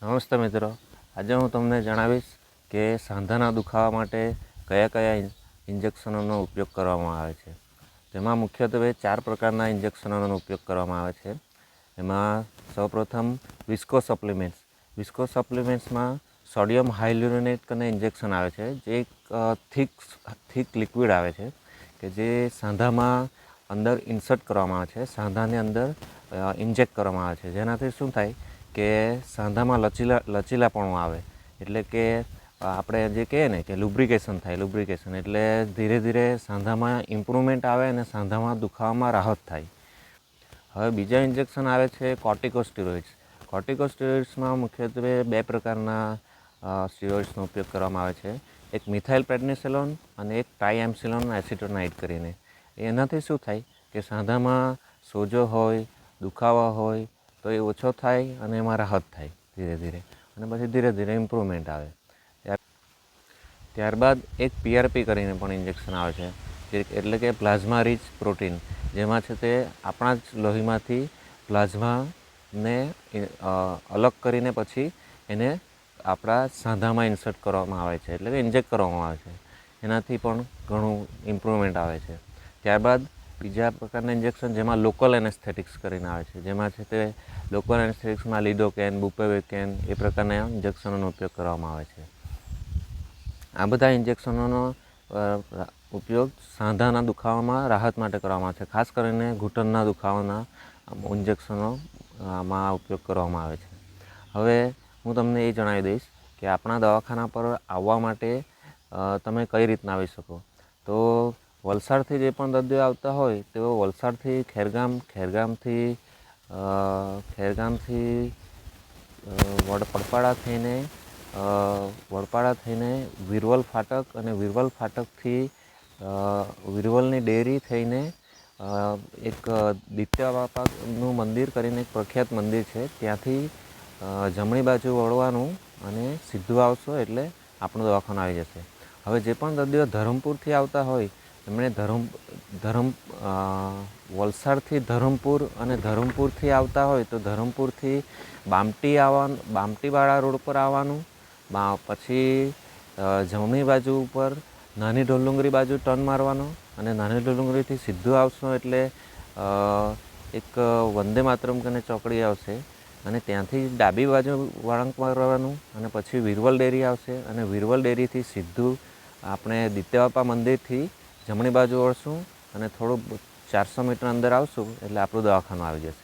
નમસ્તે મિત્રો, આજે હું તમને જણાવીશ કે સાંધાના દુખાવા માટે કયા કયા ઇન્જેક્શનોનો ઉપયોગ કરવામાં આવે છે. તેમાં મુખ્યત્વે 4 પ્રકારના ઇન્જેક્શનોનો ઉપયોગ કરવામાં આવે છે. એમાં સૌપ્રથમ વિસ્કો સપ્લિમેન્ટ્સ. વિસ્કો સપ્લિમેન્ટ્સમાં સોડિયમ હાઇલ્યુરોનેટ કરીને ઇન્જેક્શન આવે છે, જે એક થીક લિક્વિડ આવે છે કે જે સાંધામાં અંદર ઇન્સર્ટ કરવામાં આવે છે, સાંધાની અંદર ઇન્જેક્ટ કરવામાં આવે છે. જેનાથી શું થાય કે સાંધામાં લચીલાપણું આવે, એટલે કે આપણે જે કહીએ ને કે લુબ્રિકેશન થાય. લુબ્રિકેશન એટલે ધીરે ધીરે સાંધામાં ઇમ્પ્રુવમેન્ટ આવે અને સાંધામાં દુખાવામાં રાહત થાય. હવે બીજા ઇન્જેક્શન આવે છે કોર્ટિકોસ્ટેરોઇડ્સ. કોર્ટિકોસ્ટેરોઇડ્સમાં મુખ્યત્વે 2 પ્રકારના સ્ટીરોઇડ્સનો ઉપયોગ કરવામાં આવે છે. એક મિથાઇલ પ્રેડનિસોલોન અને એક ટ્રાઇએમ્સિલોન એસિટોનાઇડ કરીને. એનાથી શું થાય કે સાંધામાં સોજો હોય, દુખાવા હોય તો એ ઓછો થાય અને એમાં રાહત થાય ધીરે ધીરે, અને પછી ધીરે ધીરે ઇમ્પ્રુવમેન્ટ આવે. ત્યારબાદ એક PRP કરીને પણ ઇન્જેક્શન આવે છે, એટલે કે પ્લાઝ્મા રીચ પ્રોટીન, જેમાં છે તે આપણા જ લોહીમાંથી પ્લાઝમાને અલગ કરીને પછી એને આપણા સાંધામાં ઇન્સર્ટ કરવામાં આવે છે, એટલે કે ઇન્જેક્ટ કરવામાં આવે છે. એનાથી પણ ઘણું ઇમ્પ્રુવમેન્ટ આવે છે. ત્યારબાદ બીજા પ્રકારના ઇન્જેક્શન જેમાં લોકલ એનેસ્થેટિક્સ કરીને આવે છે, જેમાં છે તે લોકલ એનેસ્થેટિક્સમાં લિડોકેન, બુપ્રોપિન એ પ્રકારના ઇન્જેક્શનોનો ઉપયોગ કરવામાં આવે છે. આ બધા ઇન્જેક્શનોનો ઉપયોગ સાંધાના દુખાવામાં રાહત માટે કરવામાં આવે છે. ખાસ કરીને ઘૂંટણના દુખાવાના ઇન્જેક્શનોમાં ઉપયોગ કરવામાં આવે છે. હવે હું તમને એ જણાવી દઈશ કે આપણા દવાખાના પર આવવા માટે તમે કઈ રીતના આવી શકો. તો વલસાડથી જે પણ દર્દીઓ આવતા હોય તેઓ વલસાડથી ખેરગામથી વડપાડા થઈને વિરવલ ફાટક, અને વિરવલ ફાટકથી વિરવલની ડેરી થઈને એક દિત્યા બાપાનું મંદિર કરીને એક પ્રખ્યાત મંદિર છે, ત્યાંથી જમણી બાજુ વળવાનું અને સીધું આવશો એટલે આપણું દવાખાનું આવી જશે. હવે જે પણ દર્દીઓ ધરમપુરથી આવતા હોય એમણે વલસાડથી ધરમપુર અને ધરમપુરથી આવતા હોય તો ધરમપુરથી બામટીવાળા રોડ પર આવવાનું, પછી જમણી બાજુ ઉપર નાની ઢોલુંગરી બાજુ ટર્ન મારવાનો, અને નાની ઢોલુંગરીથી સીધું આવશો એટલે એક વંદે માતરમ કરીને ચોકડી આવશે, અને ત્યાંથી ડાબી બાજુ વળાંક મારવાનું, અને પછી વિરવલ ડેરી આવશે, અને વિરવલ ડેરીથી સીધું આપણે દિત્યાબાપા મંદિરથી જમણી બાજુ વળશું અને થોડું 400 મીટર અંદર આવશું એટલે આપણું દવાખાનું આવી જશે.